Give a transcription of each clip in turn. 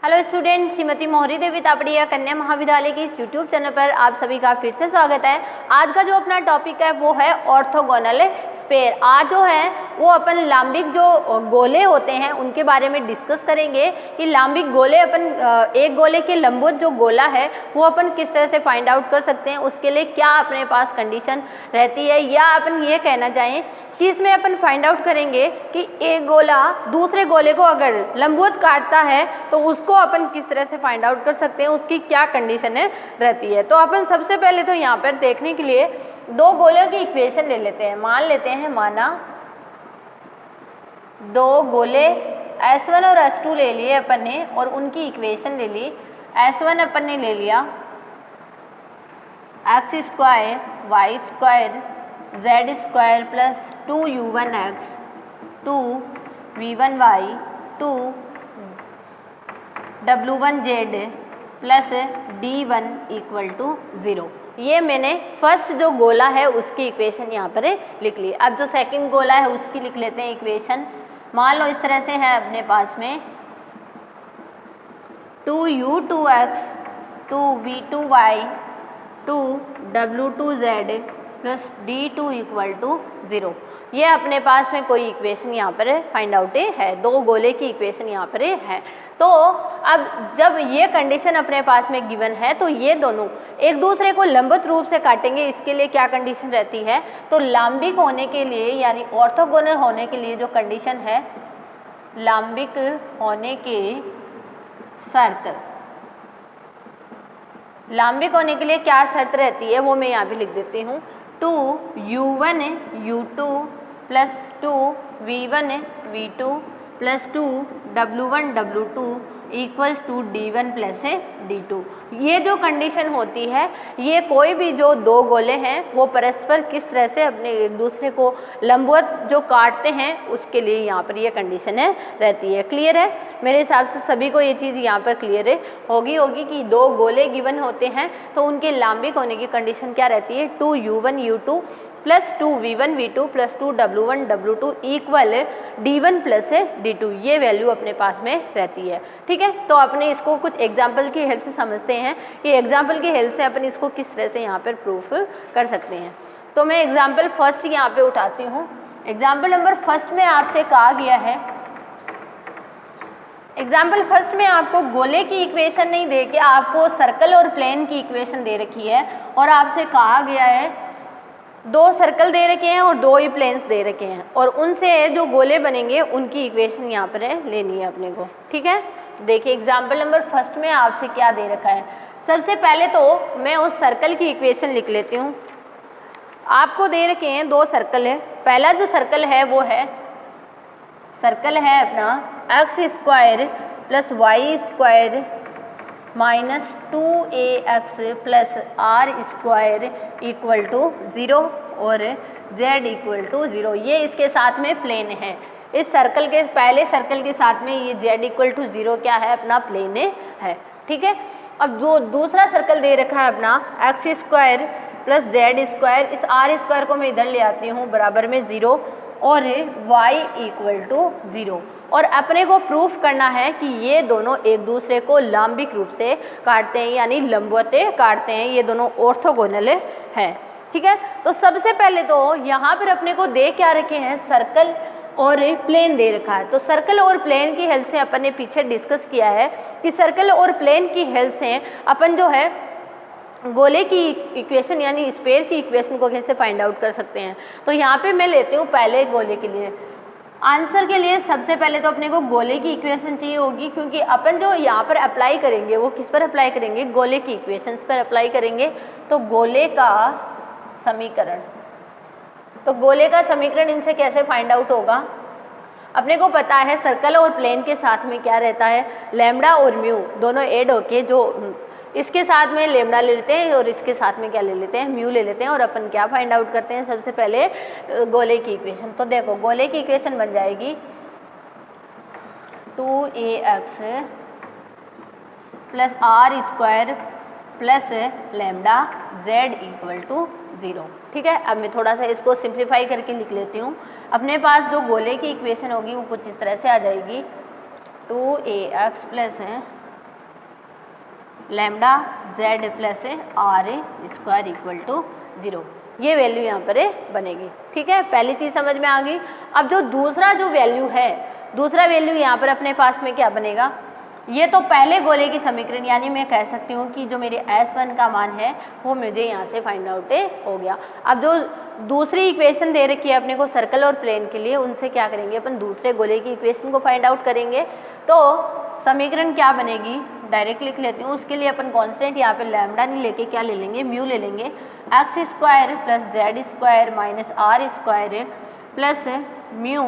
Hello student, Shrimati मोहरी देवी तापड़िया कन्या महाविद्यालय के इस यूट्यूब चैनल पर आप सभी का फिर से स्वागत है। आज का जो अपना टॉपिक है वो है ऑर्थोगोनल स्पेयर। आज जो है वो अपन लाम्बिक जो गोले होते हैं उनके बारे में डिस्कस करेंगे कि लाम्बिक गोले अपन एक गोले के लंबवत जो गोला है वो अपन किस तरह से फाइंड आउट कर सकते हैं, उसके लिए क्या अपने पास कंडीशन रहती है, या अपन ये कहना चाहें कि इसमें अपन फाइंड आउट करेंगे कि एक गोला दूसरे गोले को अगर लंबवत काटता है तो उसको अपन किस तरह से फाइंड आउट कर सकते हैं, उसकी क्या कंडीशन है रहती है। तो अपन सबसे पहले तो यहाँ पर देखने के लिए दो गोलों की इक्वेशन ले लेते हैं। मान लेते हैं, माना दो गोले S1 और S2 ले लिए अपन ने और उनकी इक्वेशन ले ली। S1 अपन ने ले लिया x square y square z square plus 2u1x 2v1y 2w1z plus d1 equal to 0। ये मैंने फर्स्ट जो गोला है उसकी इक्वेशन यहाँ पर लिख ली। अब जो सेकंड गोला है उसकी लिख लेते हैं इक्वेशन। मान लो इस तरह से है अपने पास में 2u2x 2v2y 2w2z plus d2 equal to 0। ये अपने पास में कोई इक्वेशन यहाँ पर फाइंड आउट है, दो गोले की इक्वेशन यहाँ पर है। तो अब जब ये कंडीशन अपने पास में गिवन है तो ये दोनों एक दूसरे को लंबवत रूप से काटेंगे। इसके लिए क्या कंडीशन रहती है, तो लाम्बिक होने के लिए यानी ऑर्थोगोनल होने के लिए जो कंडीशन है, लाम्बिक होने की शर्त, लाम्बिक होने के लिए क्या शर्त रहती है वो मैं यहाँ भी लिख देती हूँ। 2u1 u2 plus 2v1 v2 plus 2w1 w2 equals to d1 plus d2। ये जो कंडीशन होती है, ये कोई भी जो दो गोले हैं वो परस्पर किस तरह से अपने एक दूसरे को लंबवत जो काटते हैं उसके लिए यहाँ पर ये कंडीशन है रहती है। क्लियर है? मेरे हिसाब से सभी को ये चीज़ यहाँ पर क्लियर होगी कि दो गोले गिवन होते हैं तो उनके लाम्बिक होने की कंडीशन क्या रहती है, 2u1 u2 plus 2v1 v2 plus 2w1 w2 equal d1 plus d2। ये वैल्यू अपने पास में रहती है। ठीक है, तो अपने इसको कुछ एग्जाम्पल की हेल्प से समझते हैं कि एग्जाम्पल की हेल्प से अपन इसको किस तरह से यहाँ पर प्रूफ कर सकते हैं। तो मैं एग्जाम्पल फर्स्ट यहाँ पे उठाती हूँ। एग्जाम्पल नंबर फर्स्ट में आपसे कहा गया है, एग्जाम्पल फर्स्ट में आपको गोले की इक्वेशन नहीं दे के आपको सर्कल और प्लेन की इक्वेशन दे रखी है और आपसे कहा गया है दो सर्कल दे रखे हैं और दो ही प्लेन्स दे रखे हैं और उनसे जो गोले बनेंगे उनकी इक्वेशन यहाँ पर लेनी है अपने को। ठीक है, देखिए एग्जाम्पल नंबर फर्स्ट में आपसे क्या दे रखा है। सबसे पहले तो मैं उस सर्कल की इक्वेशन लिख लेती हूँ। आपको दे रखे हैं दो सर्कल है। पहला जो सर्कल है वो है, सर्कल है अपना x square plus y square minus 2ax plus r square equal to 0 और z इक्वल टू 0। ये इसके साथ में प्लेन है। इस सर्कल के पहले सर्कल के साथ में ये z इक्वल टू 0 क्या है, अपना प्लेन है। ठीक है, अब जो दूसरा सर्कल दे रखा है अपना x square plus z square, इस r स्क्वायर को मैं इधर ले आती हूँ बराबर में 0 और y इक्वल टू 0। और अपने को प्रूफ करना है कि ये दोनों एक दूसरे को लाम्बिक रूप से काटते हैं यानी लंबवते काटते हैं, ये दोनों ऑर्थोगोनल हैं। ठीक है, तो सबसे पहले तो यहाँ पर अपने को दे क्या रखे हैं, सर्कल और प्लेन दे रखा है। तो सर्कल और प्लेन की हेल्प से अपन ने पीछे डिस्कस किया है कि सर्कल और प्लेन की हेल्प से अपन जो है गोले की इक्वेशन यानी स्पेयर की इक्वेशन को कैसे फाइंड आउट कर सकते हैं। तो यहाँ पे मैं लेती हूँ पहले गोले के लिए आंसर के लिए सबसे पहले तो अपने को गोले की इक्वेशन चाहिए होगी, क्योंकि अपन जो यहाँ पर अप्लाई करेंगे वो किस पर अप्लाई करेंगे, गोले की इक्वेशंस पर अप्लाई करेंगे। तो गोले का समीकरण, तो गोले का समीकरण इनसे कैसे फाइंड आउट होगा, अपने को पता है सर्कल और प्लेन के साथ में क्या रहता है, लैम्डा और म्यू दोनों ऐड होके जो इसके साथ में लेमडा ले लेते हैं और इसके साथ में क्या ले लेते हैं, म्यू ले लेते हैं। और अपन क्या फाइंड आउट करते हैं, सबसे पहले गोले की इक्वेशन। तो देखो गोले की इक्वेशन बन जाएगी 2ax plus r square plus lambda z equal to 0। ठीक है, अब मैं थोड़ा सा इसको सिंप्लीफाई करके लिख लेती हूँ। अपने पास जो गोले की इक्वेशन होगी वो कुछ इस तरह से आ जाएगी 2ax plus lambda z plus r square equal to 0। ये वैल्यू यहाँ पर बनेगी। ठीक है, पहली चीज़ समझ में आ गई। अब जो दूसरा जो वैल्यू है, दूसरा वैल्यू यहाँ पर अपने पास में क्या बनेगा, ये तो पहले गोले की समीकरण, यानी मैं कह सकती हूँ कि जो मेरे S1 का मान है वो मुझे यहाँ से फाइंड आउट हो गया। अब जो दूसरी इक्वेशन दे रखी है अपने को सर्कल और प्लेन के लिए, उनसे क्या करेंगे अपन, दूसरे गोले की इक्वेशन को फाइंड आउट करेंगे। तो समीकरण क्या बनेगी, डायरेक्ट लिख लेती हूँ। उसके लिए अपन कांस्टेंट यहाँ पे लैम्डा नहीं लेके क्या ले लेंगे, म्यू ले लेंगे। X square plus z square minus r square plus mu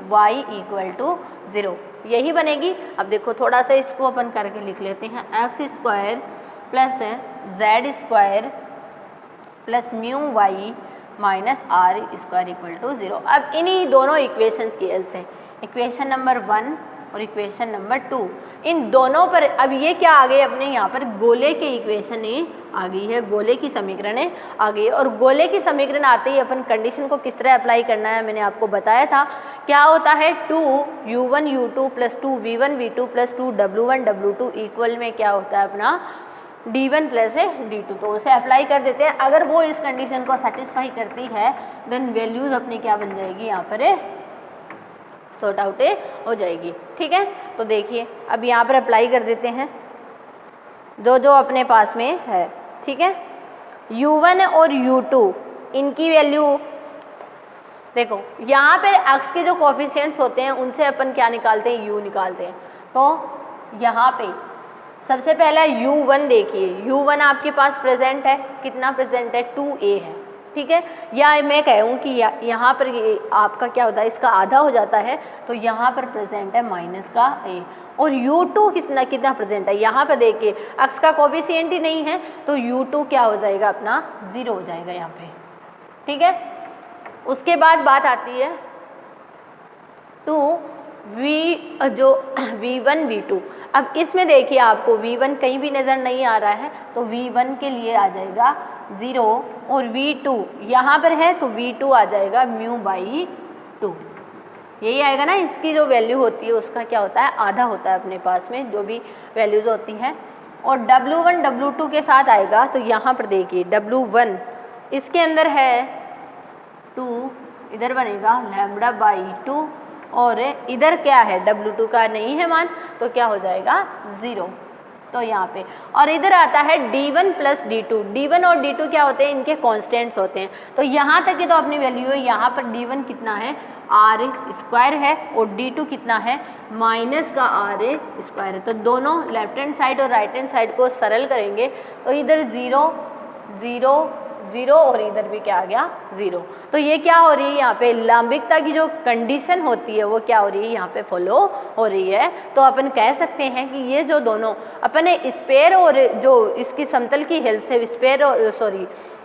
y equal to 0, यही बनेगी। अब देखो थोड़ा सा इसको अपन करके लिख लेते हैं, x square plus z square plus mu y minus r square equal to 0। अब इन्हीं दोनों इक्वेशंस की हेल्प से, इक्वेशन नंबर 1 और इक्वेशन नंबर 2, इन दोनों पर अब ये क्या आ गए अपने यहाँ पर, गोले के इक्वेशन आ गई है, गोले की समीकरण आ गई है। और गोले की समीकरण आते ही अपन कंडीशन को किस तरह अप्लाई करना है मैंने आपको बताया था। क्या होता है, 2u1 u2 plus 2v1 v2 plus 2w1 w2 equal में क्या होता है अपना d1 प्लस d2। तो उसे अप्लाई कर देते हैं। अगर वो इस कंडीशन को सेटिस्फाई करती है देन वैल्यूज अपनी क्या बन जाएगी, यहाँ पर सॉर्ट आउट हो जाएगी। ठीक है, तो देखिए अब यहाँ पर अप्लाई कर देते हैं जो जो अपने पास में है। ठीक है, u1 और u2 इनकी वैल्यू देखो, यहाँ पे x के जो कोफिशिएंट्स होते हैं उनसे अपन क्या निकालते हैं, u निकालते हैं। तो यहाँ पे सबसे पहला u1 देखिए, u1 आपके पास प्रेजेंट है, कितना प्रेजेंट है, 2a है। ठीक है, या मैं कहूँ कि यहाँ पर आपका क्या होता है, इसका आधा हो जाता है, तो यहाँ पर प्रेजेंट है माइनस का a। और u2 कितना प्रेजेंट है, यहाँ पर देखिए x का कोफिशिएंट ही नहीं है, तो u2 क्या हो जाएगा अपना 0 हो जाएगा यहाँ पे। ठीक है, उसके बाद बात आती है जो v1 v2। अब इसमें देखिए आपको v1 कहीं भी नज़र नहीं आ रहा है, तो v1 के लिए आ जाएगा 0 और v2 यहाँ पर है तो v2 आ जाएगा म्यू बाई 2। यही आएगा ना, इसकी जो वैल्यू होती है उसका क्या होता है, आधा होता है अपने पास में जो भी वैल्यूज़ होती हैं। और w1 w2 के साथ आएगा, तो यहाँ पर देखिए w1 इसके अंदर है 2, इधर बनेगा लैम्बडा बाई 2, और इधर क्या है w2 का नहीं है मान, तो क्या हो जाएगा 0। तो यहाँ पे और इधर आता है d1 प्लस d2। d1 और d2 क्या होते हैं, इनके कांस्टेंट्स होते हैं। तो यहाँ तक की तो अपनी वैल्यू है। यहाँ पर d1 कितना है, r स्क्वायर है, और d2 कितना है, माइनस का r स्क्वायर है। तो दोनों लेफ्ट हैंड साइड और राइट हैंड साइड को सरल करेंगे, तो इधर 0 0 0 और इधर भी क्या आ गया 0। तो ये क्या हो रही है, यहाँ पे लंबिकता की जो कंडीशन होती है वो क्या हो रही है, यहाँ पे फॉलो हो रही है। तो अपन कह सकते हैं कि ये जो दोनों अपने स्पेयर और जो इसकी समतल की हेल्प से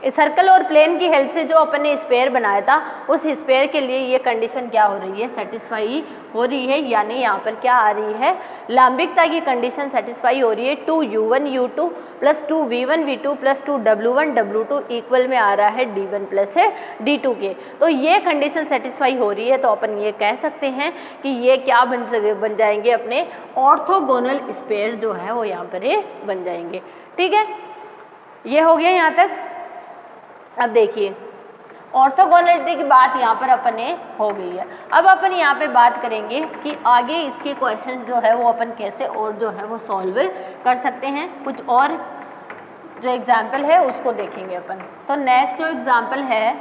सर्कल और प्लेन की हेल्प से जो अपन ने स्पेयर बनाया था, उस स्पेयर के लिए ये कंडीशन क्या हो रही है, सेटिस्फाई हो रही है। यानी यहाँ पर क्या आ रही है, लंबिकता की कंडीशन सेटिस्फाई हो रही है। 2u1 u2 plus 2v1 v2 plus 2w1 w2 equal में आ रहा है d1 प्लस d2 के। तो ये कंडीशन सेटिस्फाई हो रही है, तो अपन ये कह सकते हैं कि ये क्या बन जाएंगे, अपने ऑर्थोगोनल स्पेयर जो है वो यहाँ पर बन जाएंगे। ठीक है, ये हो गया यहाँ तक। अब देखिए ऑर्थोगोनलिटी की बात यहाँ पर अपने हो गई है। अब अपन यहाँ पे बात करेंगे कि आगे इसके क्वेश्चंस जो है वो अपन कैसे और जो है वो सॉल्व कर सकते हैं। कुछ और जो एग्जाम्पल है उसको देखेंगे अपन। तो नेक्स्ट जो एग्जाम्पल है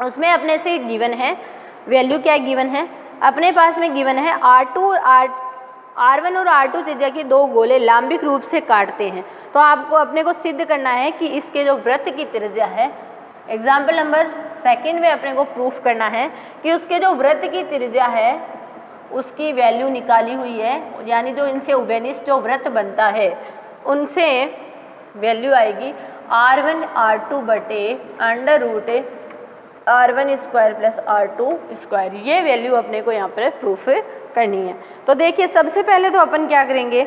उसमें अपने से गिवन है वैल्यू, क्या गिवन है अपने पास में, गिवन है R1 और R2 त्रिज्या के दो गोले लंबिक रूप से काटते हैं। तो आपको अपने को सिद्ध करना है कि इसके जो वृत्त की त्रिज्या है, एग्जाम्पल नंबर 2 में अपने को प्रूफ करना है कि उसके जो वृत्त की त्रिज्या है उसकी वैल्यू निकाली हुई है, यानी जो इनसे उभयनिष्ठ जो वृत्त बनता है उनसे वैल्यू आएगी R1 R2 बटे under root R1 square plus R2 square. ये वैल्यू अपने को यहाँ पर प्रूफ करनी है। तो देखिए सबसे पहले तो अपन क्या करेंगे,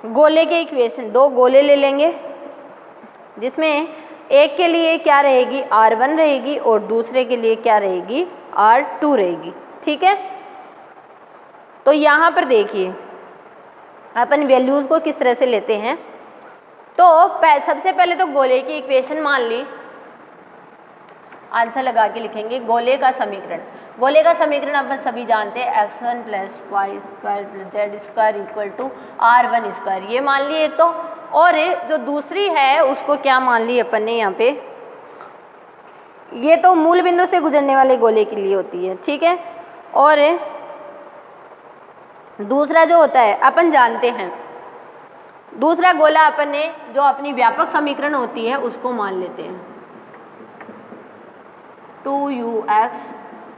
गोले के इक्वेशन, दो गोले ले लेंगे जिसमें एक के लिए क्या रहेगी R1 रहेगी और दूसरे के लिए क्या रहेगी R2 रहेगी। ठीक है, तो यहाँ पर देखिए अपन वैल्यूज़ को किस तरह से लेते हैं। तो सबसे पहले तो गोले की इक्वेशन मान ली, आंसर लगा के लिखेंगे गोले का समीकरण। गोले का समीकरण अपन सभी जानते हैं x1 + y² + z² equal to r1 square, ये मान ली एक तो। और जो दूसरी है उसको क्या मान ली अपन ने यहाँ पे, ये तो मूल बिंदु से गुजरने वाले गोले के लिए होती है, ठीक है। और दूसरा जो होता है अपन जानते हैं, दूसरा गोला अपन ने जो अपनी व्यापक समीकरण होती है उसको मान लेते हैं 2ux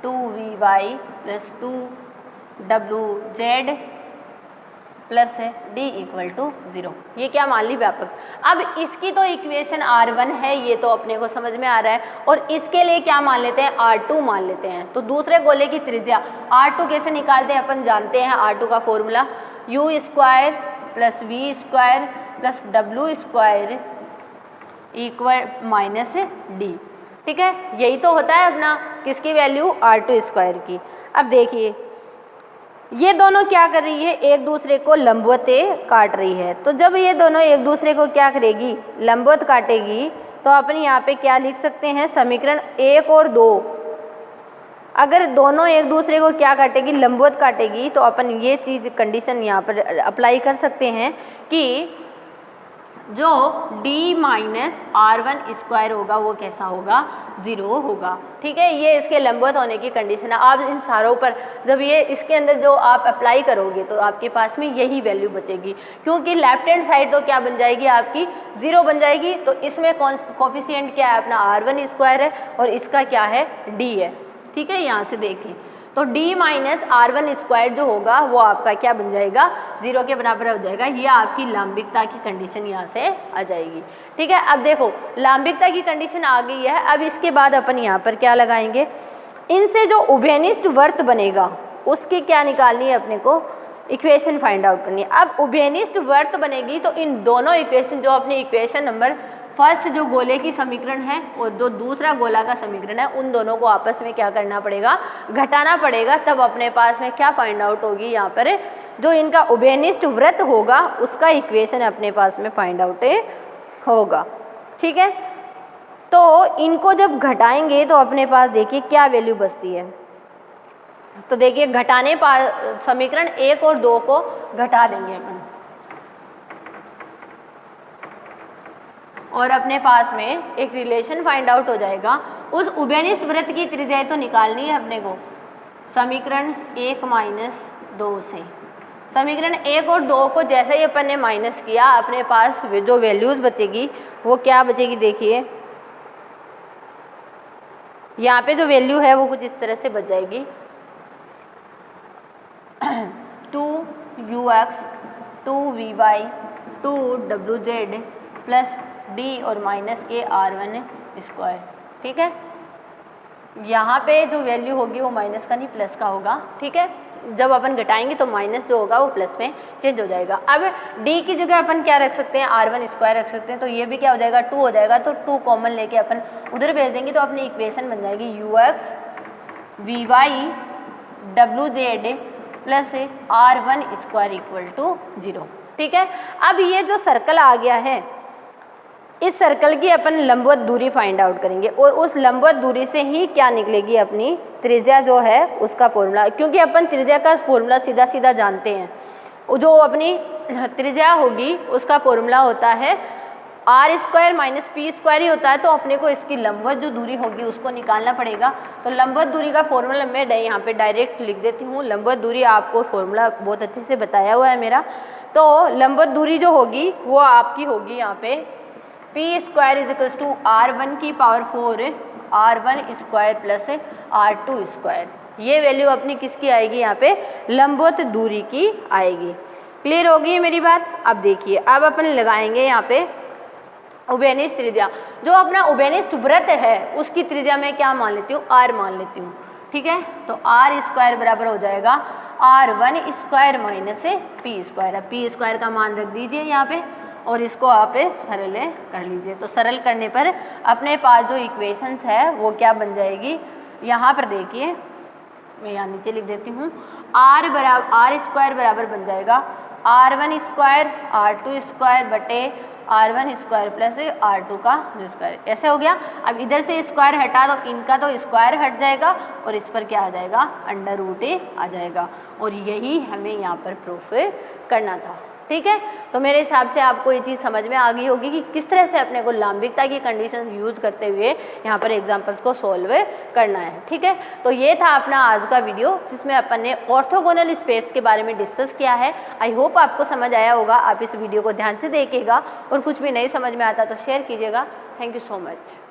2vy + 2wz plus d equal to 0, ये क्या मान ली व्यापक। अब इसकी तो इक्वेशन r1 है, ये तो अपने को समझ में आ रहा है। और इसके लिए क्या मान लेते हैं, r2 मान लेते हैं। तो दूसरे गोले की त्रिज्या r2 कैसे निकालते हैं, अपन जानते हैं r2 का formula u² + v² + w² equal -d, ठीक है। यही तो होता है अपना किसकी वैल्यू, r2² की। अब देखिए ये दोनों क्या कर रही है, एक दूसरे को लंबवत काट रही है। तो जब ये दोनों एक दूसरे को क्या करेगी, लंबवत काटेगी, तो अपन यहाँ पे क्या लिख सकते हैं, समीकरण 1 और 2। अगर दोनों एक दूसरे को क्या काटेगी, लंबवत काटेगी, तो अपन ये चीज़ कंडीशन यहाँ पर अप्लाई कर सकते हैं कि जो d - r1² होगा वो कैसा होगा, 0 होगा, ठीक है। ये इसके लंबवत होने की कंडीशन है। आप इन सारों पर जब ये इसके अंदर जो आप अप्लाई करोगे तो आपके पास में यही वैल्यू बचेगी, क्योंकि लेफ्ट हैंड साइड तो क्या बन जाएगी आपकी, 0 बन जाएगी। तो इसमें कोफिशिएंट क्या है अपना, r1² है और इसका क्या है, d है, ठीक है। यहाँ से देखें तो d - r1² जो होगा वो आपका क्या बन जाएगा, 0 के बराबर हो जाएगा। ये आपकी लांबिकता की कंडीशन यहाँ से आ जाएगी, ठीक है। अब देखो लांबिकता की कंडीशन आ गई है। अब इसके बाद अपन यहाँ पर क्या लगाएंगे, इनसे जो उभयनिष्ठ वृत्त बनेगा उसकी क्या निकालनी है अपने को, इक्वेशन फाइंड आउट करनी है। अब उभयनिष्ठ वृत्त बनेगी तो इन दोनों इक्वेशन, जो अपनी इक्वेशन नंबर फर्स्ट जो गोले की समीकरण है और जो दूसरा गोला का समीकरण है, उन दोनों को आपस में क्या करना पड़ेगा, घटाना पड़ेगा। तब अपने पास में क्या फाइंड आउट होगी, यहाँ पर जो इनका उभयनिष्ठ वृत्त होगा उसका इक्वेशन अपने पास में फाइंड आउट होगा, ठीक है। तो इनको जब घटाएंगे तो अपने पास देखिए क्या वैल्यू बचती है। तो देखिए घटाने समीकरण 1 और 2 को घटा देंगे अपन और अपने पास में एक रिलेशन फाइंड आउट हो जाएगा। उस उभयनिष्ठ वृत्त की त्रिज्या तो निकालनी है अपने को समीकरण 1 - 2 से। समीकरण 1 और 2 को जैसे ही अपन ने माइनस किया, अपने पास जो वैल्यूज़ बचेगी वो क्या बचेगी, देखिए यहाँ पे जो वैल्यू है वो कुछ इस तरह से बच जाएगी 2ux 2vy 2wz plus d और -r1², ठीक है। यहाँ पे जो वैल्यू होगी वो माइनस का नहीं प्लस का होगा, ठीक है। जब अपन घटाएंगे तो माइनस जो होगा वो प्लस में चेंज हो जाएगा। अब d की जगह अपन क्या रख सकते हैं, r1² रख सकते हैं। तो ये भी क्या हो जाएगा, 2 हो जाएगा। तो 2 कॉमन लेके अपन उधर भेज देंगे तो अपनी इक्वेशन बन जाएगी ux vy wz plus r1² equal to 0, ठीक है। अब ये जो सर्कल आ गया है, इस सर्कल की अपन लंबवत दूरी फाइंड आउट करेंगे और उस लंबवत दूरी से ही क्या निकलेगी अपनी त्रिज्या जो है उसका फॉर्मूला, क्योंकि अपन त्रिज्या का फॉर्मूला सीधा सीधा जानते हैं। जो अपनी त्रिज्या होगी उसका फॉर्मूला होता है r² - p² ही होता है। तो अपने को इसकी लंबवत जो दूरी होगी उसको निकालना पड़ेगा। तो लंबवत दूरी का फॉर्मूला मैं यहाँ पे डायरेक्ट लिख देती हूँ। लंबवत दूरी आपको फॉर्मूला बहुत अच्छे से बताया हुआ है मेरा। तो लंबवत दूरी जो होगी वो आपकी होगी यहाँ पे p² = r1 की पावर 4 r1² प्लस r2²। ये वैल्यू अपनी किसकी आएगी, यहाँ पे लंबवत दूरी की आएगी। क्लियर होगी मेरी बात। अब देखिए अब अपन लगाएंगे यहाँ पे उभयनिष्ठ त्रिज्या। जो अपना उभयनिष्ठ वृत्त है उसकी त्रिज्या मैं क्या मान लेती हूँ, r मान लेती हूँ, ठीक है। तो r² बराबर हो जाएगा r1² - p²। अब p² का मान रख दीजिए यहाँ पे और इसको आप सरल कर लीजिए। तो सरल करने पर अपने पास जो इक्वेशंस है वो क्या बन जाएगी, यहाँ पर देखिए मैं यहाँ नीचे लिख देती हूँ r² बराबर बन जाएगा R1 स्क्वायर R2 स्क्वायर बटे R1 स्क्वायर प्लस R2 का स्क्वायर, ऐसे हो गया। अब इधर से स्क्वायर हटा दो, इनका तो स्क्वायर हट जाएगा और इस पर क्या आ जाएगा, अंडर रूट ए आ जाएगा। और यही हमें यहाँ पर प्रूफ करना था, ठीक है। तो मेरे हिसाब से आपको ये चीज़ समझ में आ गई होगी कि किस तरह से अपने को लांबिकता की कंडीशन यूज़ करते हुए यहाँ पर एग्जांपल्स को सॉल्व करना है, ठीक है। तो ये था अपना आज का वीडियो जिसमें अपन ने ऑर्थोगोनल स्पेस के बारे में डिस्कस किया है। आई होप आपको समझ आया होगा। आप इस वीडियो को ध्यान से देखिएगा और कुछ भी नहीं समझ में आता तो शेयर कीजिएगा। Thank you so much.